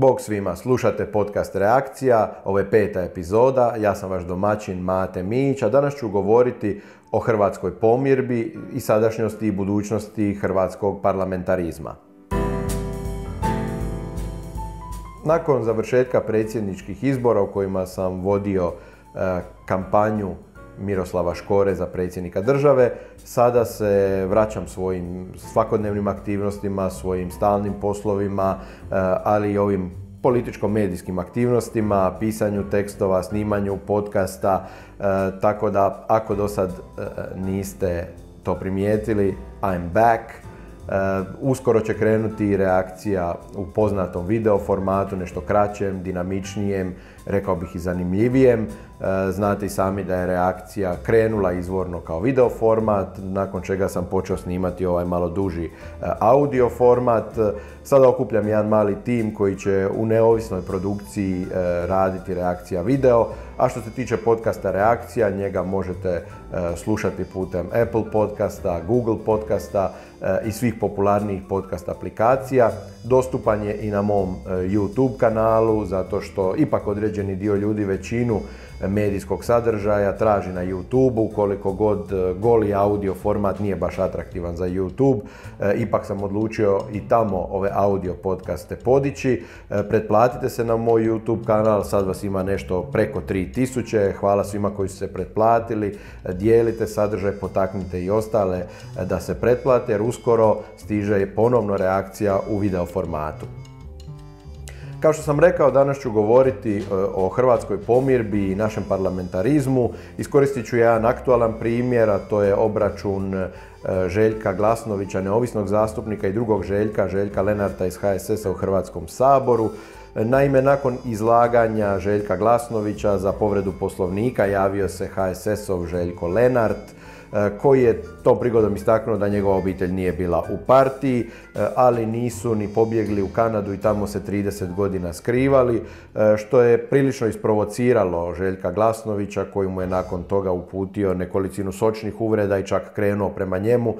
Bog svima, slušate podcast Reakcija, ovo je 5. epizoda, ja sam vaš domaćin Mate Mijić, a danas ću govoriti o hrvatskoj pomirbi i sadašnjosti i budućnosti hrvatskog parlamentarizma. Nakon završetka predsjedničkih izbora u kojima sam vodio kampanju Miroslava Škore za predsjednika države, sada se vraćam svojim svakodnevnim aktivnostima, svojim stalnim poslovima, ali i ovim političko-medijskim aktivnostima, pisanju tekstova, snimanju podcasta, tako da ako do sad niste to primijetili, I'm back. Uskoro će krenuti reakcija u poznatom video formatu, nešto kraćem, dinamičnijem, rekao bih i zanimljivijem. Znate i sami da je reakcija krenula izvorno kao video format, nakon čega sam počeo snimati ovaj malo duži audio format. Sada okupljam jedan mali tim koji će u neovisnoj produkciji raditi reakcija video, a što se tiče podcasta Reakcija, njega možete slušati putem Apple podcasta, Google podcasta i svih popularnijih podcast aplikacija. Dostupan je i na mom YouTube kanalu, zato što ipak određeni dio ljudi većinu medijskog sadržaja traži na YouTube-u, koliko god goli audio format nije baš atraktivan za YouTube. Ipak sam odlučio i tamo ove audio podcaste podići. Pretplatite se na moj YouTube kanal, sad vas ima nešto preko 3000. Hvala svima koji su se pretplatili. Dijelite sadržaj, potaknite i ostale da se pretplate, jer uskoro stiže ponovno reakcija u video formatu. Kao što sam rekao, danas ću govoriti o hrvatskoj pomirbi i našem parlamentarizmu. Iskoristit ću jedan aktualan primjer, a to je obračun Željka Glasnovića, neovisnog zastupnika, i drugog Željka Lenarta iz HSS-a u Hrvatskom saboru. Naime, nakon izlaganja Željka Glasnovića za povredu Poslovnika javio se HSS-ov Željko Lenart, koji je tom prigodom istaknuo da njegova obitelj nije bila u partiji, ali nisu ni pobjegli u Kanadu i tamo se 30 godina skrivali, što je prilično isprovociralo Željka Glasnovića, koji mu je nakon toga uputio nekolicinu sočnih uvreda i čak krenuo prema njemu,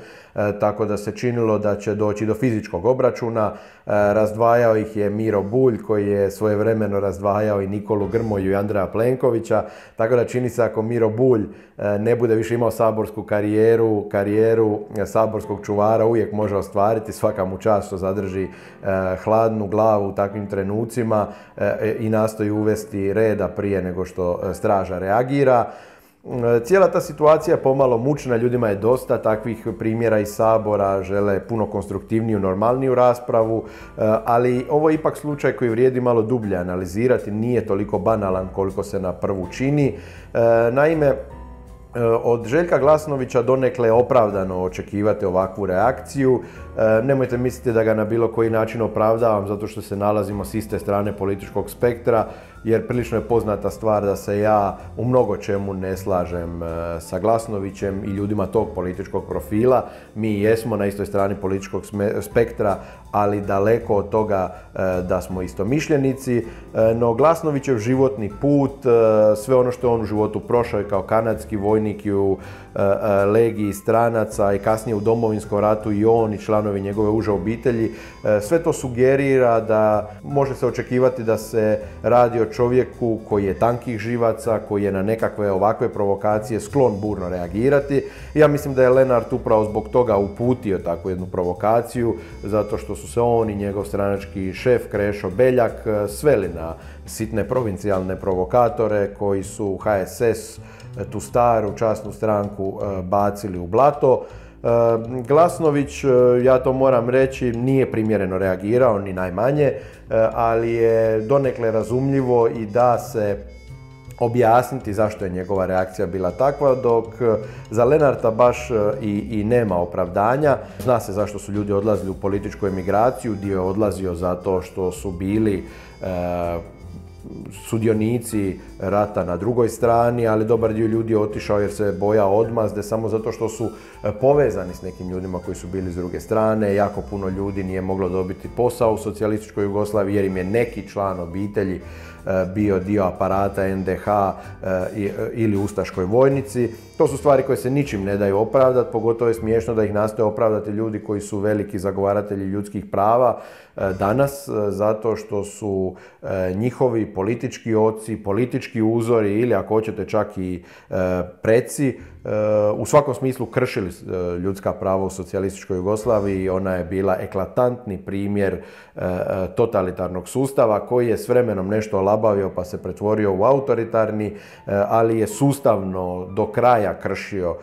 tako da se činilo da će doći do fizičkog obračuna. Razdvajao ih je Miro Bulj, koji je svojevremeno razdvajao i Nikolu Grmoju i Andreja Plenkovića, tako da čini se ako Miro Bulj ne bude više imao saborsku karijeru saborskog čuvara uvijek može ostvariti. Svaka mu čast što zadrži hladnu glavu u takvim trenucima i nastoji uvesti reda prije nego što straža reagira. Cijela ta situacija je pomalo mučna, ljudima je dosta takvih primjera iz Sabora, žele puno konstruktivniju, normalniju raspravu, ali ovo je ipak slučaj koji vrijedi malo dublje analizirati, nije toliko banalan koliko se na prvu čini. Naime, od Željka Glasnovića donekle je opravdano očekivati ovakvu reakciju. Nemojte misliti da ga na bilo koji način opravdavam zato što se nalazimo s iste strane političkog spektra, jer prilično je poznata stvar da se ja u mnogo čemu ne slažem sa Glasnovićem i ljudima tog političkog profila. Mi jesmo na istoj strani političkog spektra, ali daleko od toga da smo istomišljenici. No Glasnovićev životni put, sve ono što je on u životu prošao kao kanadski vojnik i u legiji stranaca i kasnije u Domovinskom ratu i on i članovi njegove uže obitelji, sve to sugerira da može se očekivati da se radi o čovjeku koji je tankih živaca, koji je na nekakve ovakve provokacije sklon burno reagirati. Ja mislim da je Lenart upravo zbog toga uputio takvu jednu provokaciju, zato što su se on i njegov stranački šef Krešo Beljak sveli na sitne provincijalne provokatore koji su HSS, tu staru časnu stranku, bacili u blato. Glasnović, ja to moram reći, nije primjereno reagirao, ni najmanje, ali je donekle razumljivo i da se objasniti zašto je njegova reakcija bila takva, dok za Lenarta baš i nema opravdanja. Zna se zašto su ljudi odlazili u političku emigraciju, dio je odlazio zato što su bili sudionici rata na drugoj strani, ali dobar dio ljudi je otišao jer se bojao odmazde samo zato što su povezani s nekim ljudima koji su bili s druge strane. Jako puno ljudi nije moglo dobiti posao u socijalističkoj Jugoslaviji jer im je neki član obitelji bio dio aparata NDH ili ustaškoj vojnici. To su stvari koje se ničim ne daju opravdati, pogotovo je smiješno da ih nastoje opravdati ljudi koji su veliki zagovaratelji ljudskih prava. danas, zato što su njihovi politički oci, politički uzori ili ako hoćete čak i preci u svakom smislu kršili ljudska prava u socijalističkoj Jugoslaviji. Ona je bila eklatantni primjer totalitarnog sustava koji je s vremenom nešto olabavio pa se pretvorio u autoritarni, ali je sustavno do kraja kršio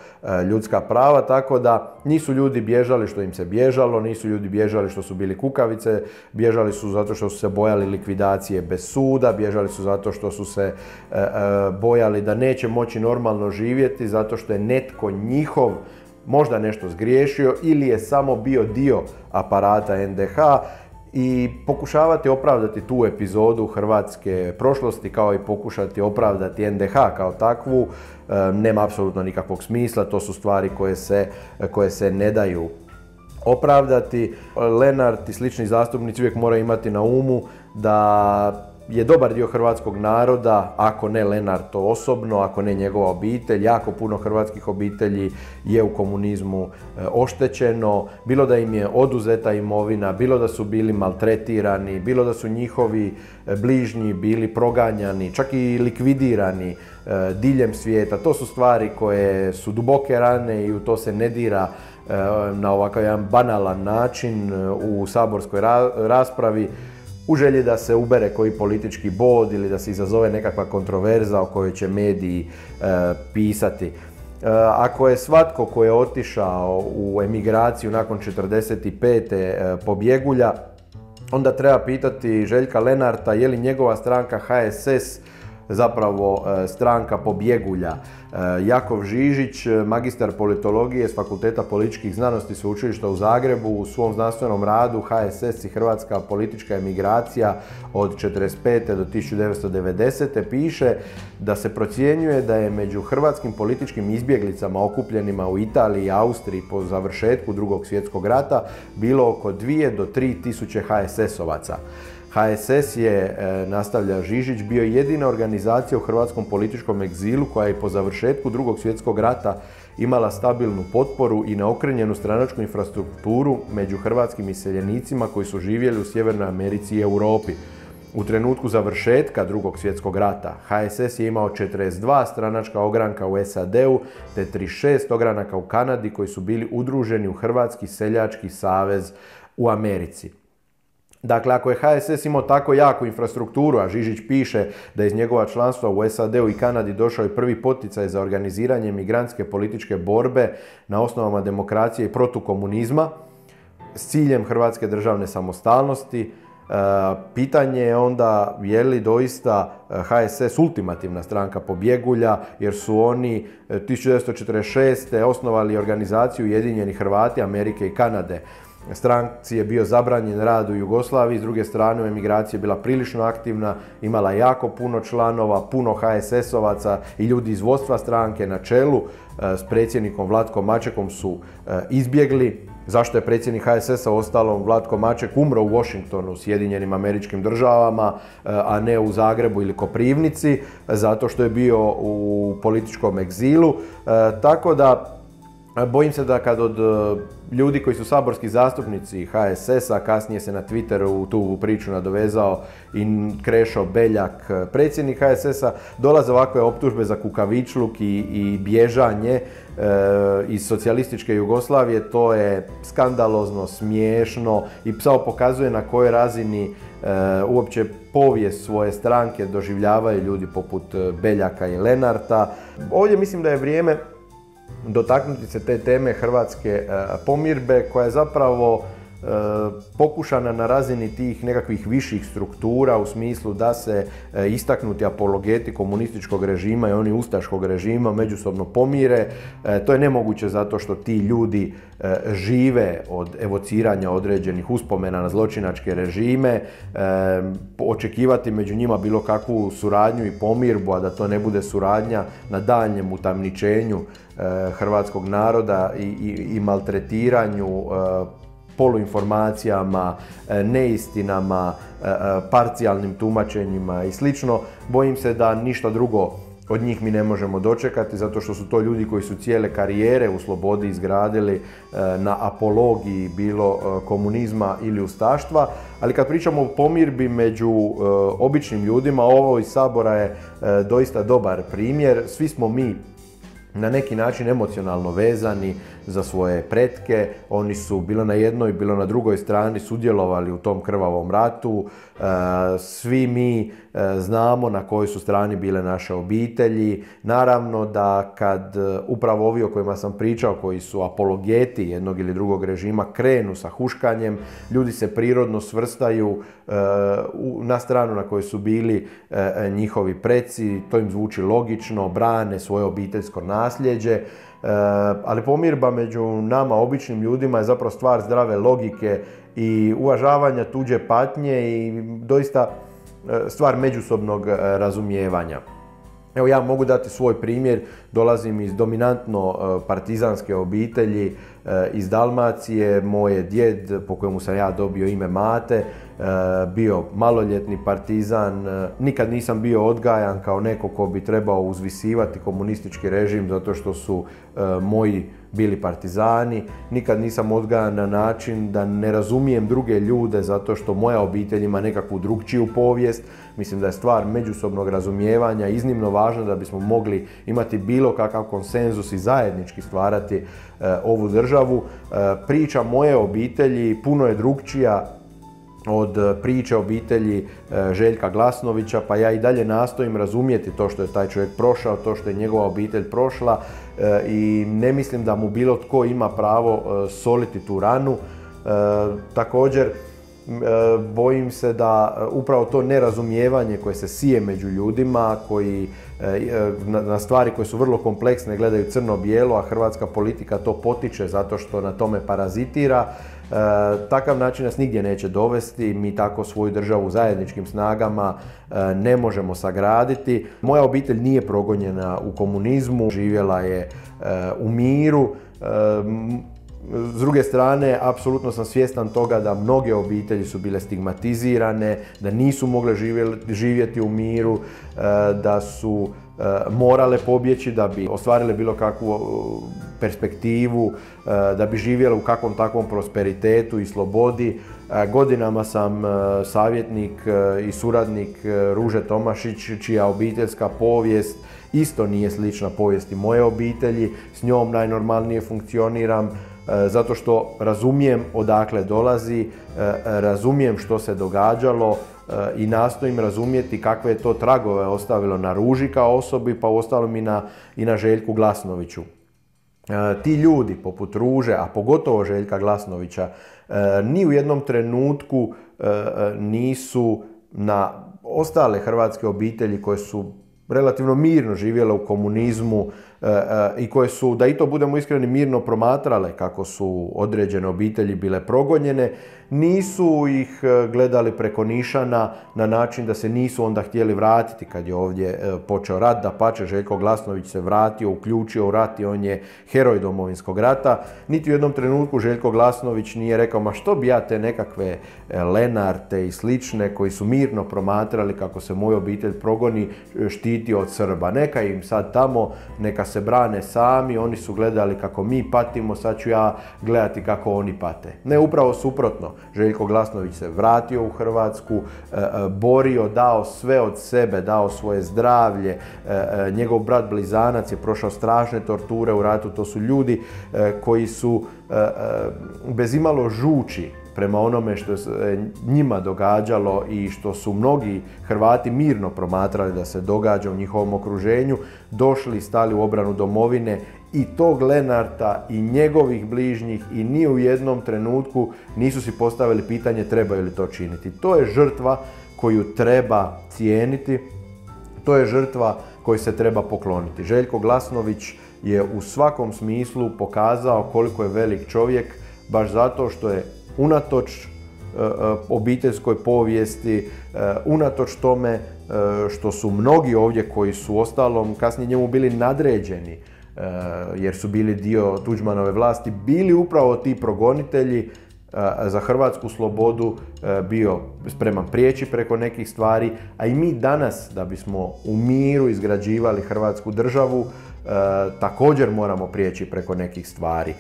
ljudska prava, tako da nisu ljudi bježali što im se bježalo, nisu ljudi bježali što su bili kukavice, bježali su zato što su se bojali likvidacije bez suda, bježali su zato što su se bojali da neće moći normalno živjeti, zato što je netko njihov možda nešto zgriješio ili je samo bio dio aparata NDH. I pokušavati opravdati tu epizodu hrvatske prošlosti kao i pokušati opravdati NDH kao takvu nema apsolutno nikakvog smisla. To su stvari koje se ne daju opravdati. Lenart i slični zastupnici uvijek moraju imati na umu da je dobar dio hrvatskog naroda, ako ne Lenart osobno, ako ne njegova obitelj, jako puno hrvatskih obitelji je u komunizmu oštećeno, bilo da im je oduzeta imovina, bilo da su bili maltretirani, bilo da su njihovi bližnji bili proganjani, čak i likvidirani diljem svijeta. To su stvari koje su duboke rane i u to se ne dira na ovakav jedan banalan način u saborskoj raspravi, u želji da se ubere koji politički bod ili da se izazove nekakva kontroverza o kojoj će mediji pisati. Ako je svatko ko je otišao u emigraciju nakon 45. pobjegulja, onda treba pitati Željka Lenarta je li njegova stranka HSS zapravo stranka pobjegulja. Jakov Žižić, magistar politologije s Fakulteta političkih znanosti Sveučilišta u Zagrebu, u svom znanstvenom radu HSS i hrvatska politička emigracija od 1945. do 1990. piše da se procjenjuje da je među hrvatskim političkim izbjeglicama okupljenima u Italiji i Austriji po završetku Drugog svjetskog rata bilo oko 2 do 3 tisuće HSS-ovaca. HSS je, nastavlja Žižić, bio jedina organizacija u hrvatskom političkom egzilu koja je po završetku Drugog svjetskog rata imala stabilnu potporu i neokrnjenu stranačku infrastrukturu među hrvatskim iseljenicima koji su živjeli u Sjevernoj Americi i Europi. U trenutku završetka Drugog svjetskog rata HSS je imao 42 stranačka ogranka u SAD-u te 36 ogranaka u Kanadi koji su bili udruženi u Hrvatski seljački savez u Americi. Dakle, ako je HSS imao tako jaku infrastrukturu, a Žižić piše da iz njegova članstva u SAD-u i Kanadi došao i prvi poticaj za organiziranje migrantske političke borbe na osnovama demokracije i protukomunizma s ciljem hrvatske državne samostalnosti, pitanje je onda je li doista HSS ultimativna stranka pobjegulja, jer su oni 1946. osnovali organizaciju Ujedinjeni Hrvati Amerike i Kanade. Stranci je bio zabranjen rad u Jugoslaviji, s druge strane u emigraciji je bila prilično aktivna, imala jako puno članova, puno HSS-ovaca i ljudi iz vodstva stranke na čelu s predsjednikom Vlatkom Mačekom su izbjegli. Zašto je predsjednik HSS-a uostalom Vlatko Maček umro u Washingtonu, Sjedinjenim Američkim Državama, a ne u Zagrebu ili Koprivnici, zato što je bio u političkom egzilu. Tako da bojim se da kad od ljudi koji su saborski zastupnici HSS-a, kasnije se na Twitteru tu priču nadovezao i Krešo Beljak, predsjednik HSS-a, dolaze ovakve optužbe za kukavičluk i bježanje iz socijalističke Jugoslavije. To je skandalozno, smiješno i samo pokazuje na kojoj razini uopće povijest svoje stranke doživljavaju ljudi poput Beljaka i Lenarta. Ovdje mislim da je vrijeme dotaknuti se te teme hrvatske pomirbe koja je zapravo pokušana na razini tih nekakvih viših struktura u smislu da se istaknuti apologeti komunističkog režima i oni ustaškog režima međusobno pomire. To je nemoguće zato što ti ljudi žive od evociranja određenih uspomena na zločinačke režime. Očekivati među njima bilo kakvu suradnju i pomirbu, a da to ne bude suradnja na daljnjem utamničenju hrvatskog naroda i maltretiranju, poluinformacijama, neistinama, parcijalnim tumačenjima i slično, bojim se da ništa drugo od njih mi ne možemo dočekati, zato što su to ljudi koji su cijele karijere u slobodi izgradili na apologiji bilo komunizma ili ustaštva. Ali kad pričamo o pomirbi među običnim ljudima, ovo iz Sabora je doista dobar primjer. Svi smo mi na neki način emocionalno vezani za svoje pretke. Oni su bilo na jednoj, bilo na drugoj strani sudjelovali u tom krvavom ratu. Svi mi znamo na kojoj su strani bile naše obitelji. Naravno da kad upravo ovi o kojima sam pričao, koji su apologeti jednog ili drugog režima, krenu sa huškanjem, ljudi se prirodno svrstaju na stranu na kojoj su bili njihovi preci. To im zvuči logično, brane svoje obiteljsko nasljeđe. Ali pomirba među nama, običnim ljudima, je zapravo stvar zdrave logike i uvažavanja tuđe patnje i doista stvar međusobnog razumijevanja. Evo, ja mogu dati svoj primjer, dolazim iz dominantno partizanske obitelji iz Dalmacije. Moj je djed, po kojemu sam ja dobio ime Mate, bio maloljetni partizan. Nikad nisam bio odgajan kao neko ko bi trebao uzvisivati komunistički režim zato što su moji bili partizani. Nikad nisam odgajan na način da ne razumijem druge ljude zato što moja obitelj ima nekakvu drugčiju povijest. Mislim da je stvar međusobnog razumijevanja iznimno važna da bismo mogli imati bilo kakav konsenzus i zajednički stvarati ovu državu. Priča moje obitelji puno je drugčija od priče obitelji Željka Glasnovića, pa ja i dalje nastojim razumjeti to što je taj čovjek prošao, to što je njegova obitelj prošla i ne mislim da mu bilo tko ima pravo soliti tu ranu. Također, bojim se da upravo to nerazumijevanje koje se sije među ljudima, koji na stvari koje su vrlo kompleksne gledaju crno-bijelo, a hrvatska politika to potiče zato što na tome parazitira, takav način nas nigdje neće dovesti. Mi tako svoju državu zajedničkim snagama ne možemo sagraditi. Moja obitelj nije progonjena u komunizmu, živjela je u miru. S druge strane, apsolutno sam svjestan toga da mnoge obitelji su bile stigmatizirane, da nisu mogle živjeti u miru, da su morale pobjeći da bi ostvarile bilo kakvu perspektivu, da bi živjele u kakvom takvom prosperitetu i slobodi. Godinama sam savjetnik i suradnik Ruže Tomašić, čija obiteljska povijest isto nije slična povijesti moje obitelji. S njom najnormalnije funkcioniram zato što razumijem odakle dolazi, razumijem što se događalo i nastojim razumjeti kakve je to tragove ostavilo na Ruži kao osobi, pa uostalom i na Željku Glasnoviću. Ti ljudi poput Ruže, a pogotovo Željka Glasnovića, ni u jednom trenutku nisu na ostale hrvatske obitelji koje su relativno mirno živjele u komunizmu i koje su, da i to budemo iskreni, mirno promatrale kako su određene obitelji bile progonjene, nisu ih gledali preko nišana na način da se nisu onda htjeli vratiti kad je ovdje počeo rat. Dapače, Željko Glasnović se vratio, uključio u rat i on je heroj Domovinskog rata. Niti u jednom trenutku Željko Glasnović nije rekao ma što bi ja te nekakve Lenarte i slične koji su mirno promatrali kako se moju obitelj progoni štiti od Srba. Neka im sad tamo, neka se brane sami, oni su gledali kako mi patimo, sad ću ja gledati kako oni pate. Ne, upravo suprotno. Željko Glasnović se vratio u Hrvatsku, borio, dao sve od sebe, dao svoje zdravlje. Njegov brat blizanac je prošao strašne torture u ratu. To su ljudi koji su bez imalo žuči prema onome što se njima događalo i što su mnogi Hrvati mirno promatrali da se događa u njihovom okruženju, došli i stali u obranu domovine i tog Lenarta i njegovih bližnjih i ni u jednom trenutku nisu si postavili pitanje trebaju li to činiti. To je žrtva koju treba cijeniti, to je žrtva koju se treba pokloniti. Željko Glasnović je u svakom smislu pokazao koliko je velik čovjek baš zato što je unatoč obiteljskoj povijesti, unatoč tome što su mnogi ovdje koji su ostalom kasnije njemu bili nadređeni jer su bili dio Tuđmanove vlasti, bili upravo ti progonitelji, za hrvatsku slobodu bio spreman prijeći preko nekih stvari, a i mi danas da bismo u miru izgrađivali Hrvatsku državu također moramo prijeći preko nekih stvari.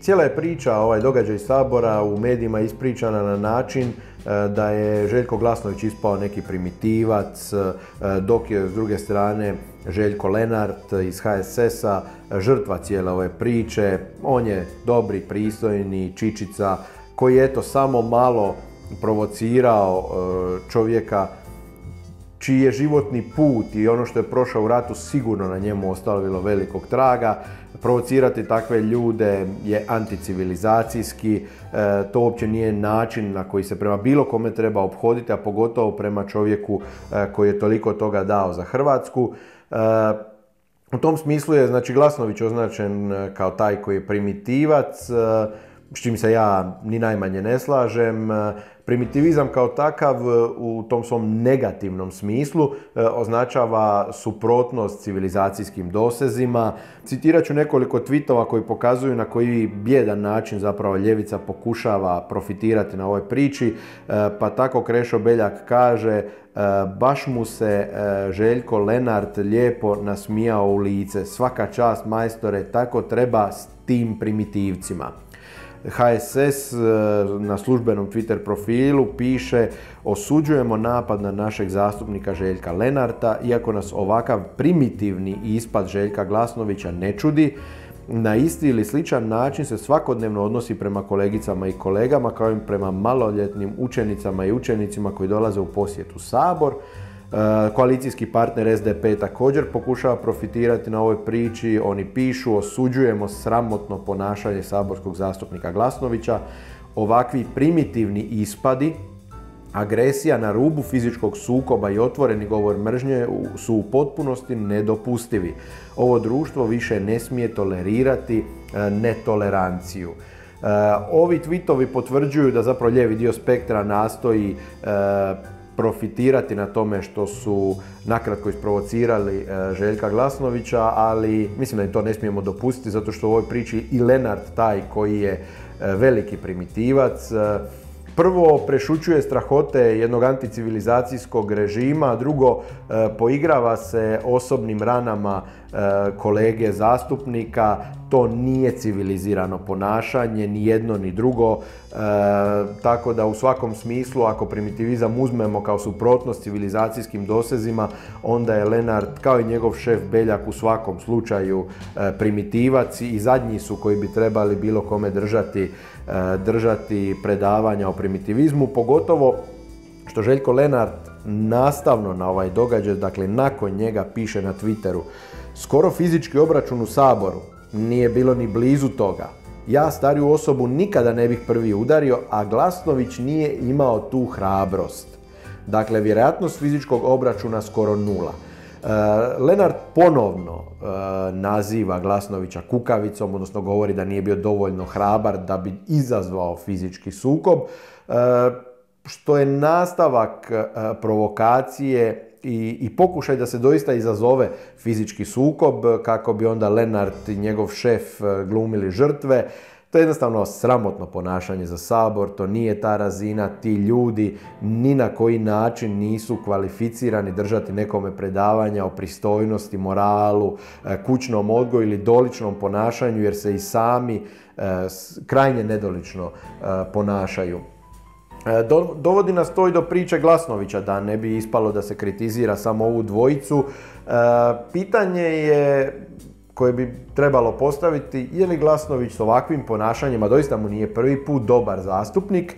Cijela je priča, ovaj događaj Sabora u medijima ispričana na način da je Željko Glasnović ispao neki primitivac, dok je s druge strane Željko Lenart iz HSS-a žrtva cijele ove priče. On je dobri, pristojni čičica koji je eto samo malo provocirao čovjeka čiji je životni put i ono što je prošao u ratu sigurno na njemu ostavilo velikog traga. Provocirati takve ljude je anticivilizacijski, to uopće nije način na koji se prema bilo kome treba ophoditi, a pogotovo prema čovjeku koji je toliko toga dao za Hrvatsku. U tom smislu je znači Glasnović označen kao taj koji je primitivac, s čim se ja ni najmanje ne slažem. Primitivizam kao takav u tom svom negativnom smislu označava suprotnost civilizacijskim dosezima. Citirat ću nekoliko tweetova koji pokazuju na koji bijedan način zapravo ljevica pokušava profitirati na ovoj priči. Pa tako Krešo Beljak kaže: baš mu se Željko Lenart lijepo nasmijao u lice. Svaka čast majstore, tako treba s tim primitivcima. HSS na službenom Twitter profilu piše: osuđujemo napad na našeg zastupnika Željka Lenarta, iako nas ovakav primitivni ispad Željka Glasnovića ne čudi. Na isti ili sličan način se svakodnevno odnosi prema kolegicama i kolegama, kao i prema maloljetnim učenicama i učenicima koji dolaze u posjet u Sabor. Koalicijski partner SDP također pokušava profitirati na ovoj priči. Oni pišu: osuđujemo sramotno ponašanje saborskog zastupnika Glasnovića. Ovakvi primitivni ispadi, agresija na rubu fizičkog sukoba i otvoreni govor mržnje su u potpunosti nedopustivi. Ovo društvo više ne smije tolerirati netoleranciju. Ovi tweetovi potvrđuju da zapravo lijevi dio spektra nastoji profitirati na tome što su nakratko isprovocirali Željka Glasnovića, ali mislim da im to ne smijemo dopustiti, zato što u ovoj priči i Lenart taj koji je veliki primitivac. Prvo, prešućuje strahote jednog anticivilizacijskog režima, drugo, poigrava se osobnim ranama kolege zastupnika. To nije civilizirano ponašanje, ni jedno ni drugo, tako da u svakom smislu, ako primitivizam uzmemo kao suprotnost civilizacijskim dosezima, onda je Lenart kao i njegov šef Beljak u svakom slučaju primitivac i zadnji su koji bi trebali bilo kome držati predavanja o primitivizmu, pogotovo što Željko Lenart nastavno na ovaj događaj, dakle nakon njega, piše na Twitteru: skoro fizički obračun u Saboru, nije bilo ni blizu toga. Ja stariju osobu nikada ne bih prvi udario, a Glasnović nije imao tu hrabrost. Dakle, vjerojatnost fizičkog obračuna skoro nula. Lenart ponovno naziva Glasnovića kukavicom, odnosno govori da nije bio dovoljno hrabar da bi izazvao fizički sukob, što je nastavak provokacije i pokušaj da se doista izazove fizički sukob kako bi onda Lenart i njegov šef glumili žrtve. To je jednostavno sramotno ponašanje za Sabor, to nije ta razina, ti ljudi ni na koji način nisu kvalificirani držati nekome predavanja o pristojnosti, moralu, kućnom odgoju ili doličnom ponašanju, jer se i sami krajnje nedolično ponašaju. Dovodi nas to i do priče Glasnovića, da ne bi ispalo da se kritizira samo ovu dvojicu. Pitanje je koje bi trebalo postaviti: je li Glasnović s ovakvim ponašanjima, doista mu nije prvi put, dobar zastupnik,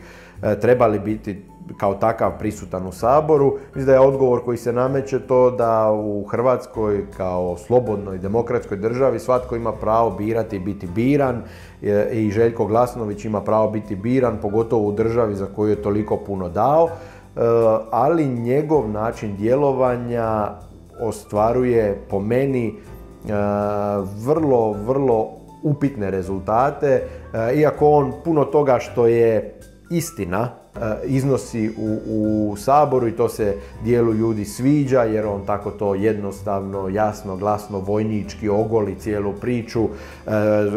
treba li biti kao takav prisutan u Saboru? Mislim da je odgovor koji se nameće to da u Hrvatskoj kao slobodnoj demokratskoj državi svatko ima pravo birati i biti biran, i Željko Glasnović ima pravo biti biran, pogotovo u državi za koju je toliko puno dao, ali njegov način djelovanja ostvaruje po meni vrlo upitne rezultate, iako on puno toga što je istina iznosi u Saboru i to se dijelu ljudi sviđa jer on tako to jednostavno, jasno, glasno, vojnički ogoli cijelu priču.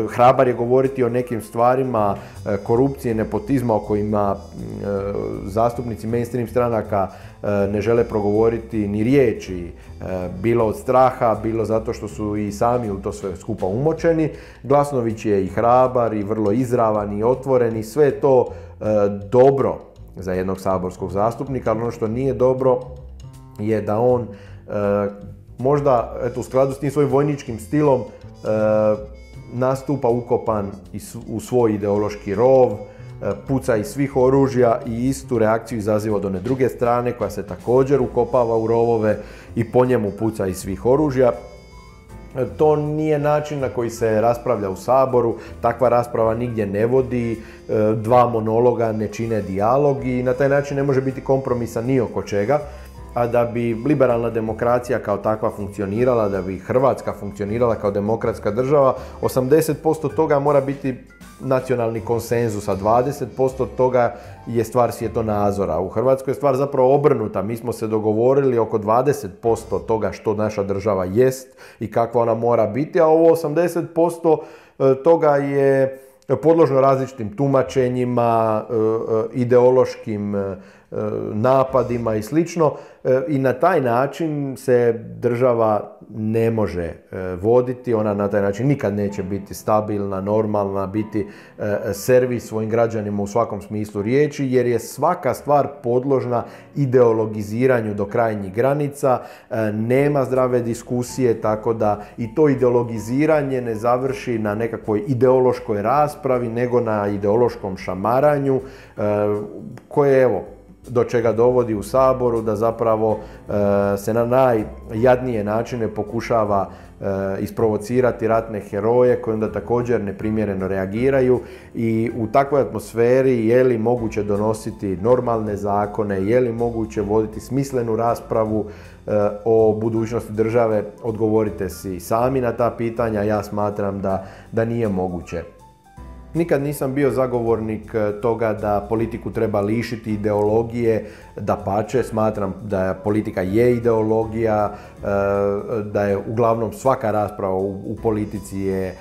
Hrabar je govoriti o nekim stvarima korupcije, nepotizma o kojima zastupnici mainstream stranaka ne žele progovoriti ni riječi, bilo od straha, bilo zato što su i sami u to sve skupa umočeni. Glasnović je i hrabar i vrlo izravan i otvoren i sve je to dobro za jednog saborskog zastupnika, ali ono što nije dobro je da on možda u skladu s tim svojim vojničkim stilom nastupa ukopan u svoj ideološki rov, puca iz svih oružja i istu reakciju izaziva od one druge strane koja se također ukopava u rovove i po njemu puca iz svih oružja. To nije način na koji se raspravlja u Saboru, takva rasprava nigdje ne vodi, dva monologa ne čine dijalog i na taj način ne može biti kompromisa ni oko čega. A da bi liberalna demokracija kao takva funkcionirala, da bi Hrvatska funkcionirala kao demokratska država, 80% toga mora biti nacionalni konsenzus, a 20% toga je stvar svjetonazora. U Hrvatskoj je stvar zapravo obrnuta. Mi smo se dogovorili oko 20% toga što naša država jest i kakva ona mora biti, a ovo 80% toga je podložno različitim tumačenjima, ideološkim napadima i slično. I na taj način se država ne može voditi, ona na taj način nikad neće biti stabilna, normalna, biti servis svojim građanima u svakom smislu riječi, jer je svaka stvar podložna ideologiziranju do krajnjih granica, nema zdrave diskusije, tako da i to ideologiziranje ne završi na nekakvoj ideološkoj raspravi, nego na ideološkom šamaranju, koje evo, do čega dovodi u Saboru da zapravo se na najjadnije načine pokušava isprovocirati ratne heroje koji onda također neprimjereno reagiraju i u takvoj atmosferi je li moguće donositi normalne zakone, je li moguće voditi smislenu raspravu o budućnosti države, odgovorite si sami na ta pitanja, ja smatram da nije moguće. Nikad nisam bio zagovornik toga da politiku treba lišiti ideologije, dapače, smatram da politika je ideologija, da je uglavnom svaka rasprava u politici je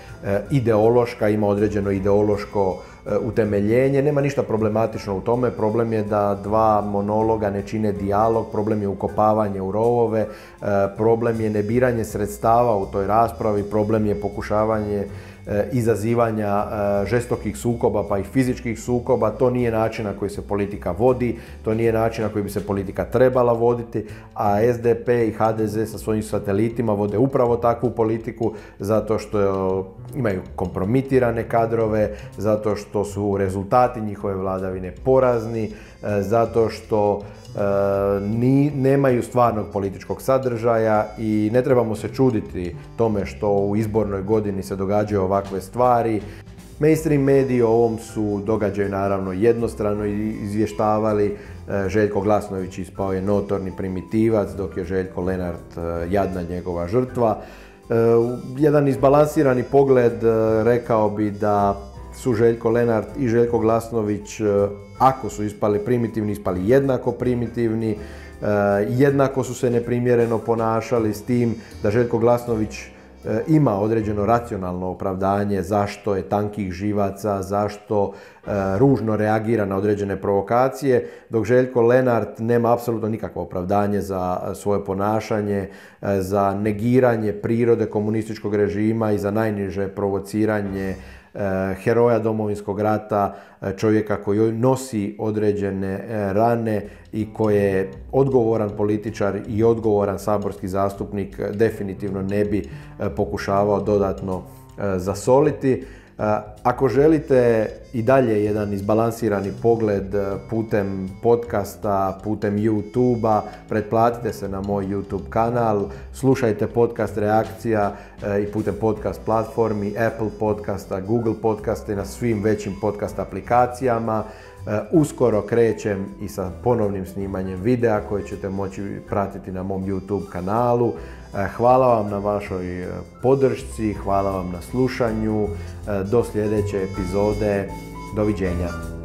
ideološka, ima određeno ideološko utemeljenje, nema ništa problematično u tome, problem je da dva monologa ne čine dijalog, problem je ukopavanje u rovove, problem je nebiranje sredstava u toj raspravi, problem je pokušavanje izazivanja žestokih sukoba pa i fizičkih sukoba. To nije način na koji se politika vodi, to nije način na koji bi se politika trebala voditi, a SDP i HDZ sa svojim satelitima vode upravo takvu politiku zato što imaju kompromitirane kadrove, zato što su rezultati njihove vladavine porazni, zato što nemaju stvarnog političkog sadržaja i ne trebamo se čuditi tome što u izbornoj godini se događaju ovakve stvari. Mainstream mediji o ovom su događaju naravno jednostrano izvještavali. Željko Glasnović ispao je notorni primitivac, dok je Željko Lenart jadna njegova žrtva. Jedan izbalansirani pogled rekao bi da su Željko Lenart i Željko Glasnović, ako su ispali primitivni, ispali jednako primitivni, jednako su se neprimjereno ponašali, s tim da Željko Glasnović ima određeno racionalno opravdanje zašto je tankih živaca, zašto ružno reagira na određene provokacije, dok Željko Lenart nema apsolutno nikakvo opravdanje za svoje ponašanje, za negiranje prirode komunističkog režima i za najniže provociranje heroja Domovinskog rata, čovjeka koji nosi određene rane i koji je odgovoran političar i odgovoran saborski zastupnik definitivno ne bi pokušavao dodatno zasoliti. Ako želite i dalje jedan izbalansirani pogled putem podcasta, putem YouTube-a, pretplatite se na moj YouTube kanal, slušajte podcast Reakcija i putem podcast platformi, Apple podcasta, Google podcasta i na svim većim podcast aplikacijama. Uskoro krećem i sa ponovnim snimanjem videa koje ćete moći pratiti na mom YouTube kanalu. Hvala vam na vašoj podršci, hvala vam na slušanju. Do sljedeće epizode. Doviđenja.